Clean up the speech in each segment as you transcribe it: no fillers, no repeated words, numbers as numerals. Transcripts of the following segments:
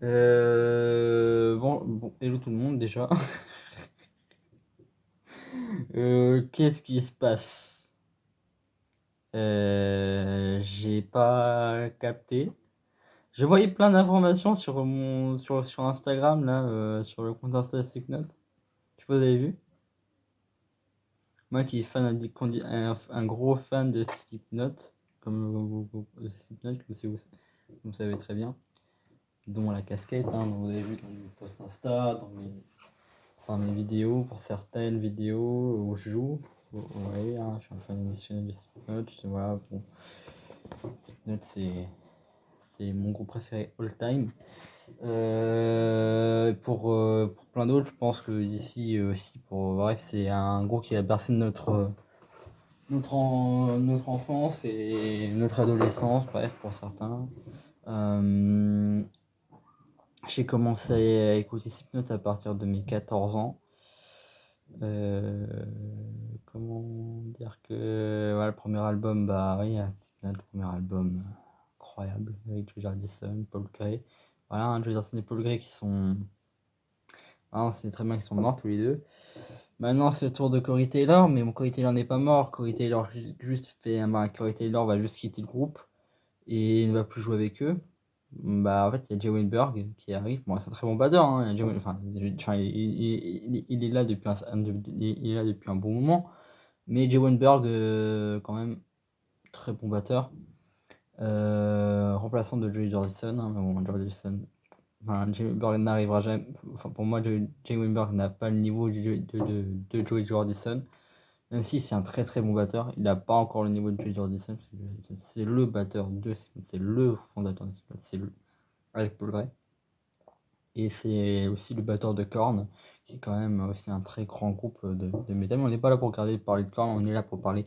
Hello tout le monde déjà. Qu'est-ce qui se passe? J'ai pas capté. Je voyais plein d'informations sur Instagram là, sur le compte Insta Slipknot. Je sais pas, vous avez vu? Moi qui est fan un gros fan de Slipknot, comme de Slipknot, vous savez très bien, dont la casquette, hein, dont vous avez vu dans mes posts Insta, dans mes vidéos, pour certaines vidéos où je joue. Ouais, hein, je suis un fan additionnel de Slipknot. Voilà, bon. Slipknot, c'est mon groupe préféré all time. Pour plein d'autres, je pense que ici aussi, bref, c'est un groupe qui a bercé notre enfance et notre adolescence, bref, pour certains. J'ai commencé à écouter Slipknot à partir de mes 14 ans. Comment dire que voilà, le premier album, bah oui, Slipknot, le premier album incroyable avec Joey Jordison, Paul Gray. Voilà, hein, Joey Jordison et Paul Gray qui sont. Ah, c'est très bien qu'ils sont morts tous les deux. Maintenant, c'est le tour de Corey Taylor, mais bon, Corey Taylor n'est pas mort. Corey Taylor Corey Taylor va juste quitter le groupe et ne va plus jouer avec eux. Bah, en fait, il y a Jay Weinberg qui arrive. Bon, c'est un très bon batteur, hein. Il est là depuis il est là depuis un bon moment. Mais Jay Weinberg, quand même, très bon batteur. Remplaçant de Joey Jordison, hein, mais bon, Jordison. Enfin, Jay Weinberg n'arrivera jamais. Enfin, pour moi, Jay Weinberg n'a pas le niveau de Joey Jordison. Même si c'est un très très bon batteur, il n'a pas encore le niveau de Joey Jordison. C'est le batteur c'est le fondateur de c'est le avec Paul Gray. Et c'est aussi le batteur de Korn, qui est quand même aussi un très grand groupe de métal. Mais on n'est pas là pour parler de Korn, on est là pour parler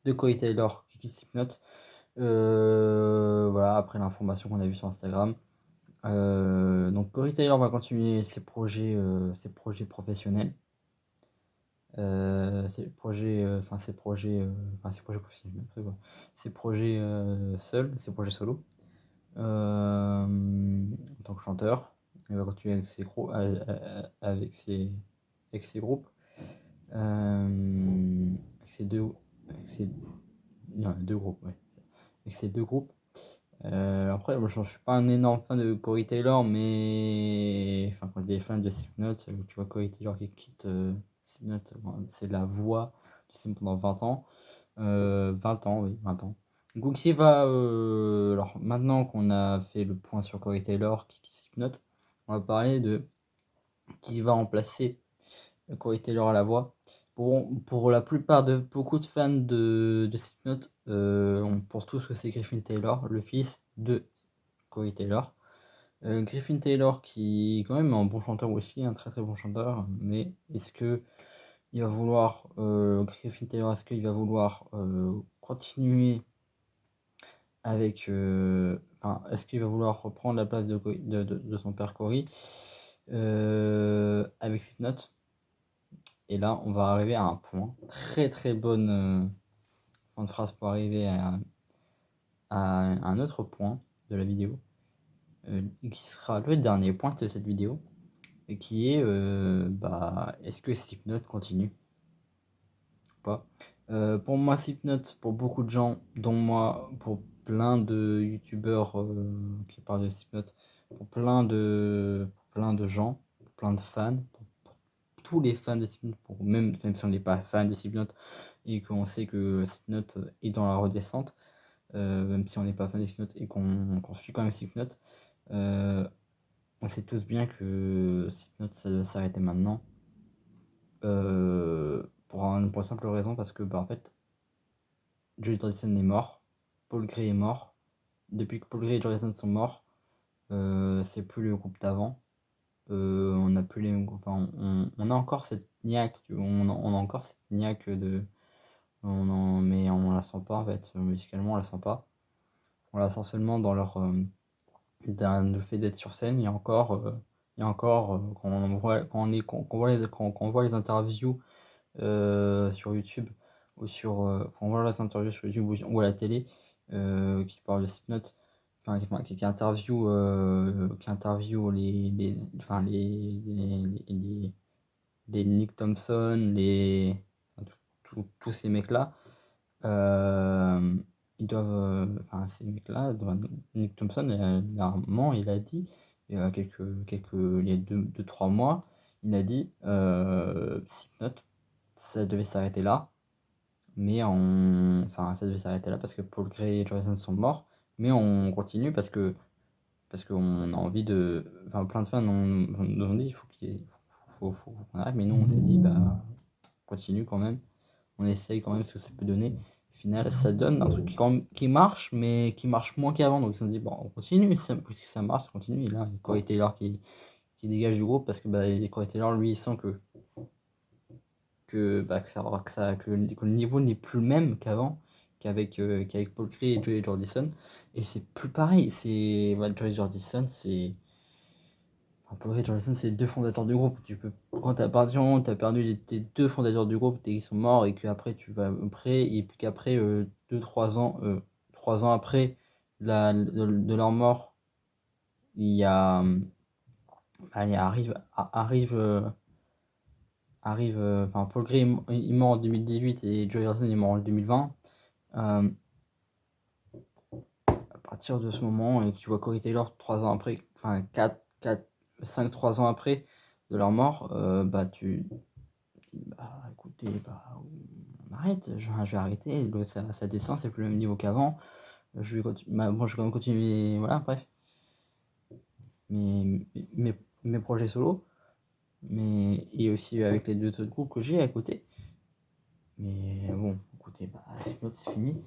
de Corey Taylor, qui quitte Slipknot. Voilà, après l'information qu'on a vue sur Instagram. Donc Corey Taylor va continuer ses projets professionnels. Ses projets professionnels, ses projets seuls, ses projets solo. En tant que chanteur. Il va continuer avec ses groupes. Avec ses deux, avec ses, non, deux groupes, ouais. Avec ses deux groupes. Après, moi, je suis pas un énorme fan de Corey Taylor, mais enfin, quand tu es fan de Slipknot, tu vois Corey Taylor qui quitte Slipknot, bon, c'est la voix du Slipknot pendant 20 ans. 20 ans, oui, 20 ans. Donc, qui va. Alors, maintenant qu'on a fait le point sur Corey Taylor qui quitte Slipknot, on va parler de qui va remplacer Corey Taylor à la voix. Pour la plupart de beaucoup de fans de Slipknot, on pense tous que c'est Griffin Taylor, le fils de Corey Taylor. Griffin Taylor qui est quand même un bon chanteur aussi, un très très bon chanteur, mais est-ce que il va vouloir Griffin Taylor, est-ce qu'il va vouloir continuer avec est-ce qu'il va vouloir reprendre la place de son père Corey avec Slipknot? Et là, on va arriver à un point. Très très bonne fin de phrase pour arriver à un autre point de la vidéo, qui sera le dernier point de cette vidéo, et qui est est-ce que Slipknot continue ou pas? Pour moi, Slipknot, pour beaucoup de gens, dont moi, pour plein de youtubeurs qui parlent de Slipknot, pour plein de gens, pour plein de fans, pour tous les fans de Slipknot, même si on n'est pas fan de Slipknot et qu'on sait que Slipknot est dans la redescente, même si on n'est pas fan de Slipknot et qu'on suit quand même Slipknot, on sait tous bien que Slipknot ça doit s'arrêter maintenant. Pour la simple raison parce que en fait Joey Jordison est mort, Paul Gray est mort. Depuis que Paul Gray et Jordison sont morts, c'est plus le groupe d'avant. On a plus les enfin, on a encore cette niaque, on a encore cette niaque mais on la sent pas en fait, musicalement on la sent pas. On la sent seulement dans le fait d'être sur scène. Et encore quand on voit les interviews sur YouTube ou on voit les interviews sur YouTube ou à la télé qui parlent de Slipknot, qui interview les Nick Thompson, tous ces mecs-là. Ils doivent, ces mecs-là, Nick Thompson, dernièrement, il a dit, il y a il y a 2-3 mois, il a dit, Slipknot, ça devait s'arrêter là, mais ça devait s'arrêter là parce que Paul Gray et Joe Johnson sont morts, mais on continue parce qu'on a envie de, plein de fans nous ont dit, il faut qu'on arrête, mais nous, on s'est dit, bah, continue quand même, on essaye quand même ce que ça peut donner. Au final, ça donne un truc qui marche, mais qui marche moins qu'avant. Donc ils se sont dit, bon, on continue, puisque ça marche, ça continue. Et là, il y a Corey Taylor qui dégage du groupe parce que Corey Taylor, lui, il sent que le niveau n'est plus le même qu'avec Paul Cree et Joey Jordison. Et c'est plus pareil. Joey Jordison, Paul Cree et Jordison, c'est les deux fondateurs du groupe. Quand t'as perdu tes deux fondateurs du groupe, ils sont morts et qu'après tu vas après, et puis qu'après 2-3 ans, 3 ans après de leur mort, il y a allez, Paul Gray il meurt en 2018 et Joey Jordison est mort en 2020. À partir de ce moment, et que tu vois Corey Taylor 3 ans après, 3 ans après de leur mort, tu dis, écoutez, on arrête, je vais arrêter, ça descend, c'est plus le même niveau qu'avant, je vais moi je vais quand même continuer, voilà, bref, mes projets solo, et aussi avec les deux autres groupes que j'ai à côté. Mais bon, écoutez, Slipknot c'est fini.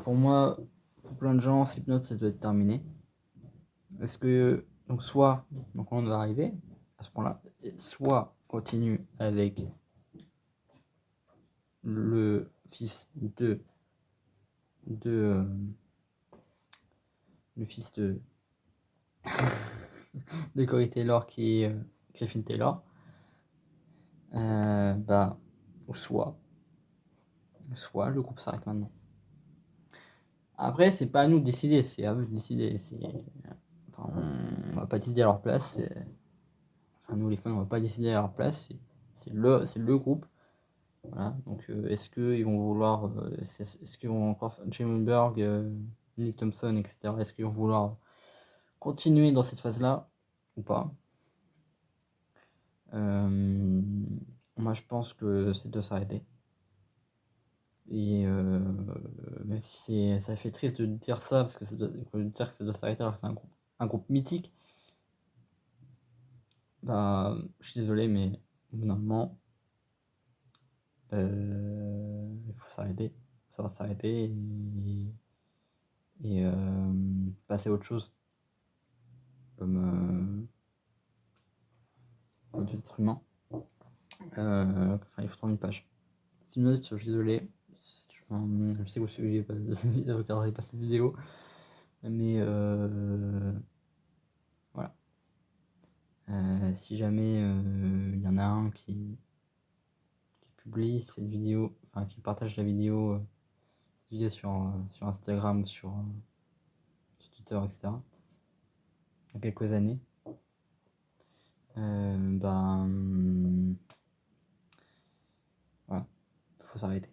Pour moi, pour plein de gens, Slipknot ça doit être terminé. Est-ce que, donc on va arriver à ce point-là, soit continue avec le fils de le fils de de Corey Taylor qui est Griffin Taylor, soit le groupe s'arrête maintenant. Après, c'est pas à nous de décider, c'est à eux de décider. On va pas décider à leur place. Nous les fans, on va pas décider à leur place. C'est le groupe. Voilà. Donc, est-ce qu'ils vont vouloir, est-ce qu'ils vont encore Jamie Berg, Nick Thompson, etc. Est-ce qu'ils vont vouloir continuer dans cette phase-là ou pas? Moi, je pense que c'est de s'arrêter. Et même si ça fait triste de dire ça, parce que dire que ça doit s'arrêter alors que c'est un groupe mythique, je suis désolé, mais au bout d'un moment, il faut s'arrêter. Ça va s'arrêter et passer à autre chose. Comme des êtres humains. Il faut prendre une page. Simon, je suis désolé. Je sais que vous regarderez pas cette vidéo. Mais voilà. Si jamais il y en a un qui publie cette vidéo, qui partage la vidéo, sur Instagram, sur Twitter, etc. Il y a quelques années, voilà, faut s'arrêter.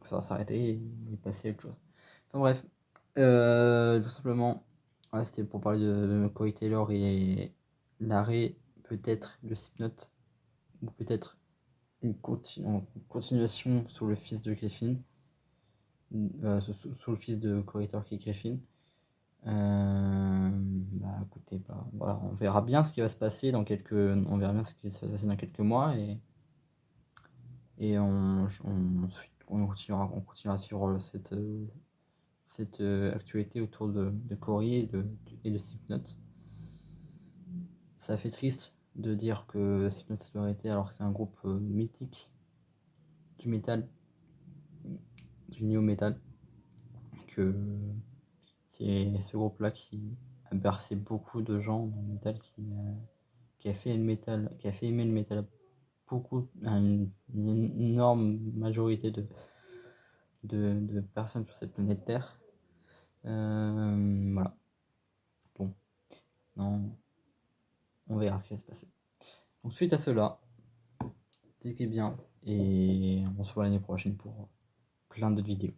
Faut s'arrêter et passer à autre chose. Enfin bref, tout simplement, voilà, c'était pour parler de Corey Taylor et l'arrêt peut-être de Slipknot, ou peut-être une continuation sur le fils de Griffin, sur le fils de Corey Taylor qui est Griffin. Écoutez, voilà, on verra bien ce qui va se passer on verra bien ce qui va se passer dans quelques mois et on continuera sur cette actualité autour de Corey et de Slipknot. Ça fait triste de dire que Slipknot doit arrêter alors que c'est un groupe mythique du métal, du néo-metal, que c'est ce groupe-là qui a bercé beaucoup de gens dans le métal, qui a fait aimer le métal à une énorme majorité de personnes sur cette planète Terre. Voilà. Bon, non, on verra ce qui va se passer. Donc suite à cela, c'est bien, et on se voit l'année prochaine pour plein d'autres vidéos.